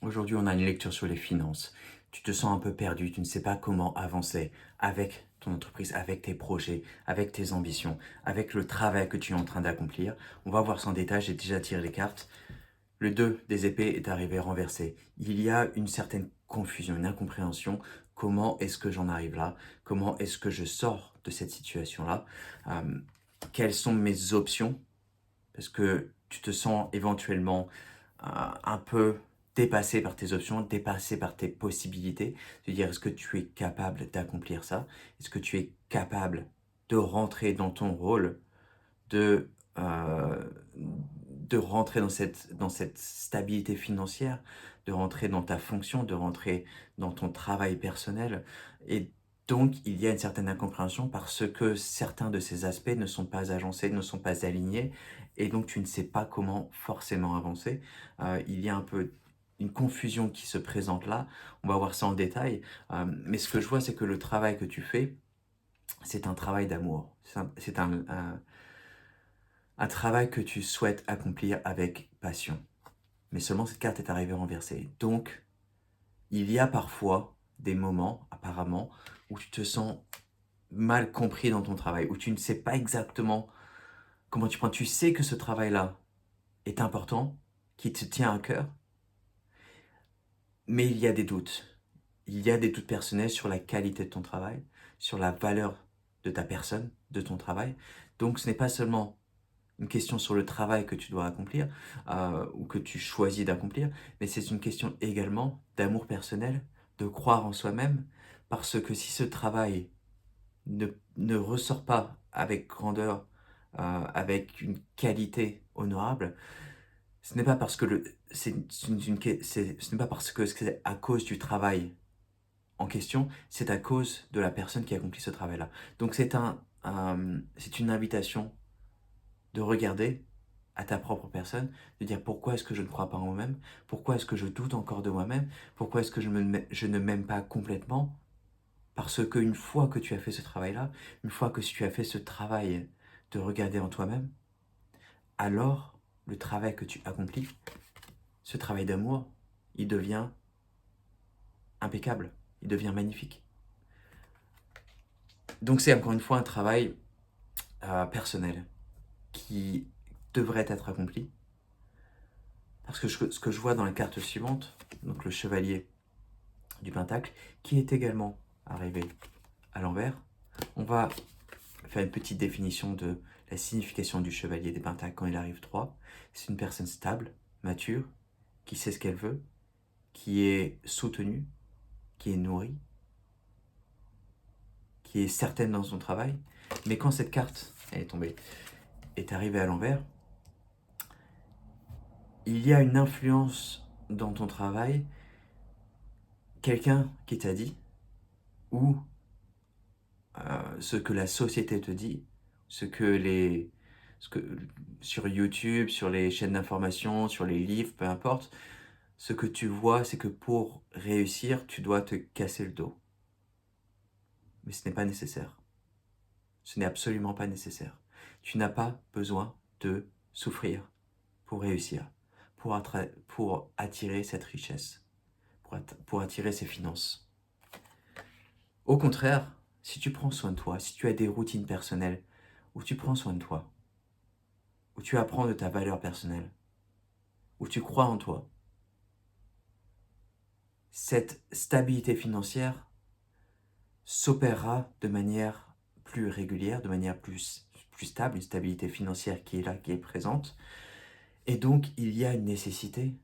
Aujourd'hui, on a une lecture sur les finances. Tu te sens un peu perdu, tu ne sais pas comment avancer avec ton entreprise, avec tes projets, avec tes ambitions, avec le travail que tu es en train d'accomplir. On va voir ça en détail, j'ai déjà tiré les cartes. Le 2 des épées est arrivé renversé. Il y a une certaine confusion, une incompréhension. Comment est-ce que j'en arrive là? Comment est-ce que je sors de cette situation-là? Euh, Quelles sont mes options? Parce que tu te sens éventuellement un peu dépassé par tes options, dépassé par tes possibilités. De dire, est-ce que tu es capable d'accomplir ça? Est-ce que tu es capable de rentrer dans ton rôle, de, euh, de rentrer dans cette stabilité financière, de rentrer dans ta fonction, de rentrer dans ton travail personnel? Et donc, il y a une certaine incompréhension parce que certains de ces aspects ne sont pas agencés, ne sont pas alignés, et donc tu ne sais pas comment forcément avancer. Il y a un peu une confusion qui se présente là. On va voir ça en détail. Mais ce que je vois, c'est que le travail que tu fais, c'est un travail d'amour. Un travail que tu souhaites accomplir avec passion. Mais seulement cette carte est arrivée renversée. Donc, il y a parfois des moments, apparemment, où tu te sens mal compris dans ton travail, où tu ne sais pas exactement comment tu prends. Tu sais que ce travail-là est important, qui te tient à cœur, mais il y a des doutes. Il y a des doutes personnels sur la qualité de ton travail, sur la valeur de ta personne, de ton travail. Donc ce n'est pas seulement une question sur le travail que tu dois accomplir ou que tu choisis d'accomplir, mais c'est une question également d'amour personnel, de croire en soi-même, parce que si ce travail ne ressort pas avec grandeur, avec une qualité honorable, ce n'est pas parce que ce n'est pas parce que c'est à cause du travail en question, c'est à cause de la personne qui accomplit ce travail-là. Donc c'est une invitation de regarder à ta propre personne, de dire pourquoi est-ce que je ne crois pas en moi-même, pourquoi est-ce que je doute encore de moi-même, pourquoi est-ce que je ne m'aime pas complètement, parce qu'une fois que tu as fait ce travail-là, une fois que tu as fait ce travail de regarder en toi-même, alors le travail que tu accomplis, ce travail d'amour, il devient impeccable, il devient magnifique. Donc c'est encore une fois un travail personnel qui devrait être accompli. Parce que ce que je vois dans la carte suivante, donc le chevalier du pentacle, qui est également arrivé à l'envers, on va faire une petite définition de la signification du chevalier des pentacles quand il arrive 3. C'est une personne stable, mature, qui sait ce qu'elle veut, qui est soutenue, qui est nourrie, qui est certaine dans son travail. Mais quand cette carte, elle est tombée, est arrivée à l'envers, il y a une influence dans ton travail, quelqu'un qui t'a dit, ou ce que la société te dit, ce que sur YouTube, sur les chaînes d'information, sur les livres, peu importe, ce que tu vois, c'est que pour réussir, tu dois te casser le dos. Mais ce n'est pas nécessaire. Ce n'est absolument pas nécessaire. Tu n'as pas besoin de souffrir pour réussir, pour attirer cette richesse, pour attirer ces finances. Au contraire, si tu prends soin de toi, si tu as des routines personnelles où tu prends soin de toi, où tu apprends de ta valeur personnelle, où tu crois en toi, cette stabilité financière s'opérera de manière plus régulière, de manière plus stable, une stabilité financière qui est là, qui est présente. Et donc, il y a une nécessité,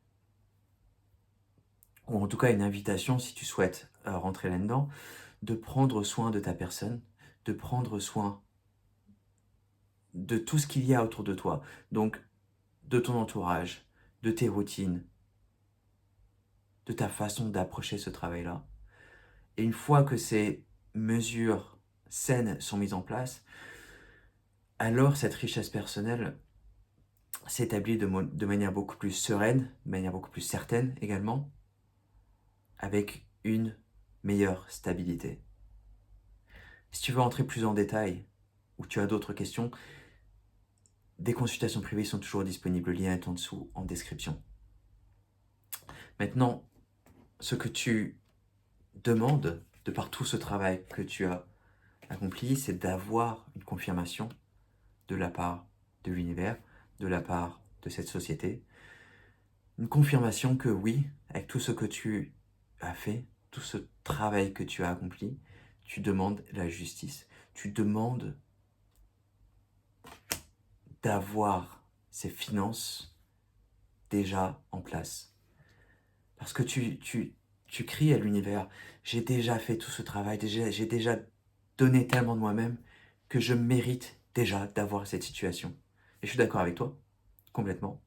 ou en tout cas une invitation, si tu souhaites rentrer là-dedans, de prendre soin de ta personne, de prendre soin de tout ce qu'il y a autour de toi. Donc, de ton entourage, de tes routines, de ta façon d'approcher ce travail-là. Et une fois que ces mesures saines sont mises en place, alors cette richesse personnelle s'établit de manière beaucoup plus sereine, de manière beaucoup plus certaine également, avec une meilleure stabilité. Si tu veux entrer plus en détail, ou tu as d'autres questions, des consultations privées sont toujours disponibles, le lien est en dessous en description. Maintenant, ce que tu demandes, de par tout ce travail que tu as accompli, c'est d'avoir une confirmation de la part de l'univers, de la part de cette société. Une confirmation que oui, avec tout ce que tu as fait, tout ce travail que tu as accompli, tu demandes la justice. Tu demandes d'avoir ces finances déjà en place. Parce que tu cries à l'univers, j'ai déjà fait tout ce travail, j'ai déjà donné tellement de moi-même que je mérite déjà d'avoir cette situation. Et je suis d'accord avec toi, complètement.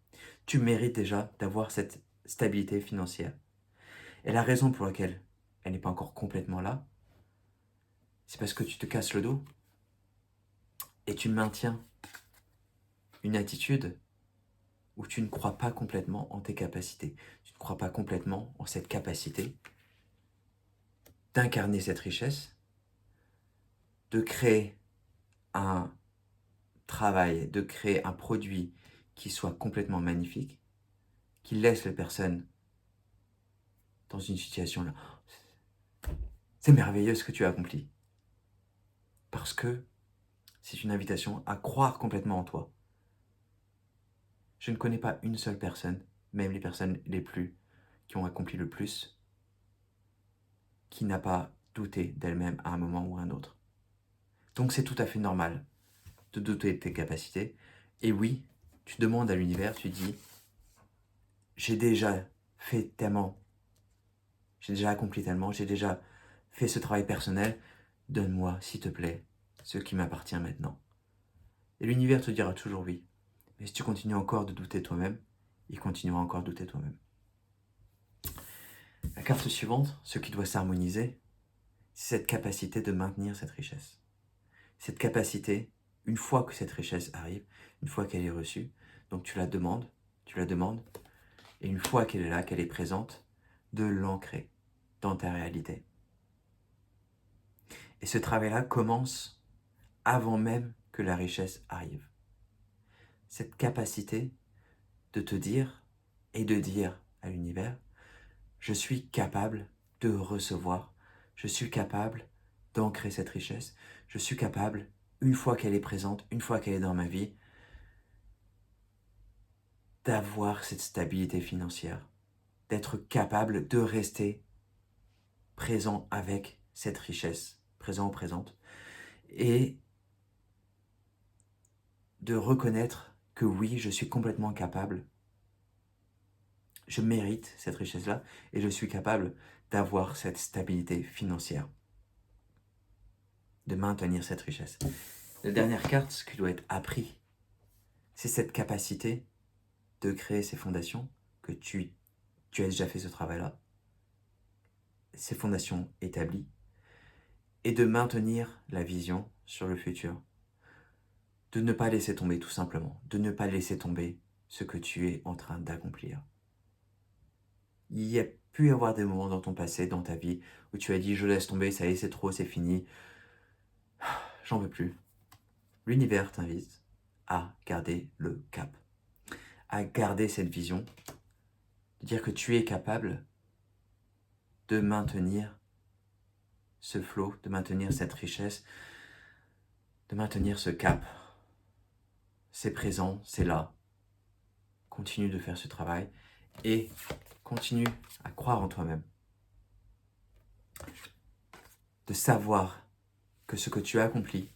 Tu mérites déjà d'avoir cette stabilité financière. Et la raison pour laquelle elle n'est pas encore complètement là, c'est parce que tu te casses le dos et tu maintiens une attitude où tu ne crois pas complètement en tes capacités. Tu ne crois pas complètement en cette capacité d'incarner cette richesse, de créer un travail, de créer un produit qui soit complètement magnifique, qui laisse les personnes dans une situation là. C'est merveilleux ce que tu as accompli. Parce que c'est une invitation à croire complètement en toi. Je ne connais pas une seule personne, même les personnes qui ont accompli le plus, qui n'a pas douté d'elle-même à un moment ou à un autre. Donc c'est tout à fait normal de douter de tes capacités. Et oui, tu demandes à l'univers, tu dis, j'ai déjà fait tellement, j'ai déjà accompli tellement, j'ai déjà fait ce travail personnel, donne-moi, s'il te plaît, ce qui m'appartient maintenant. Et l'univers te dira toujours oui. Mais si tu continues encore de douter de toi-même, il continuera encore de douter de toi-même. La carte suivante, ce qui doit s'harmoniser, c'est cette capacité de maintenir cette richesse. Cette capacité, une fois que cette richesse arrive, une fois qu'elle est reçue, donc tu la demandes, et une fois qu'elle est là, qu'elle est présente, de l'ancrer dans ta réalité. Et ce travail-là commence avant même que la richesse arrive. Cette capacité de te dire et de dire à l'univers, je suis capable de recevoir, je suis capable d'ancrer cette richesse, je suis capable, une fois qu'elle est présente, une fois qu'elle est dans ma vie, d'avoir cette stabilité financière, d'être capable de rester présent avec cette richesse, présent ou présente, et de reconnaître que oui, je suis complètement capable, je mérite cette richesse-là, et je suis capable d'avoir cette stabilité financière, de maintenir cette richesse. La dernière carte, ce qui doit être appris, c'est cette capacité de créer ces fondations, que tu as déjà fait ce travail-là, ces fondations établies, et de maintenir la vision sur le futur. De ne pas laisser tomber tout simplement, de ne pas laisser tomber ce que tu es en train d'accomplir. Il y a pu y avoir des moments dans ton passé, dans ta vie, où tu as dit « je laisse tomber, ça y est, c'est trop, c'est fini, j'en veux plus ». L'univers t'invite à garder le cap, à garder cette vision, de dire que tu es capable de maintenir ce flot, de maintenir cette richesse, de maintenir ce cap. C'est présent, c'est là. Continue de faire ce travail et continue à croire en toi-même. De savoir que ce que tu as accompli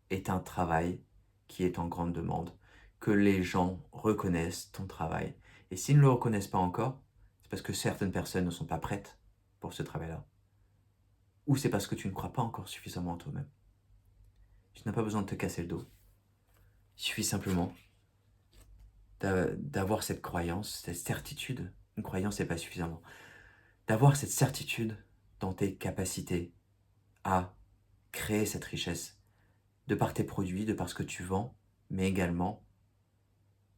est un travail qui est en grande demande, que les gens reconnaissent ton travail. Et s'ils ne le reconnaissent pas encore, c'est parce que certaines personnes ne sont pas prêtes pour ce travail-là. Ou c'est parce que tu ne crois pas encore suffisamment en toi-même. Tu n'as pas besoin de te casser le dos. Il suffit simplement d'avoir cette croyance, cette certitude. Une croyance n'est pas suffisamment. D'avoir cette certitude dans tes capacités à créer cette richesse, de par tes produits, de par ce que tu vends, mais également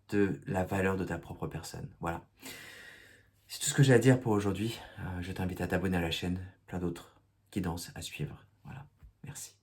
de la valeur de ta propre personne. Voilà. C'est tout ce que j'ai à dire pour aujourd'hui. Je t'invite à t'abonner à la chaîne, plein d'autres guidances à suivre. Voilà. Merci.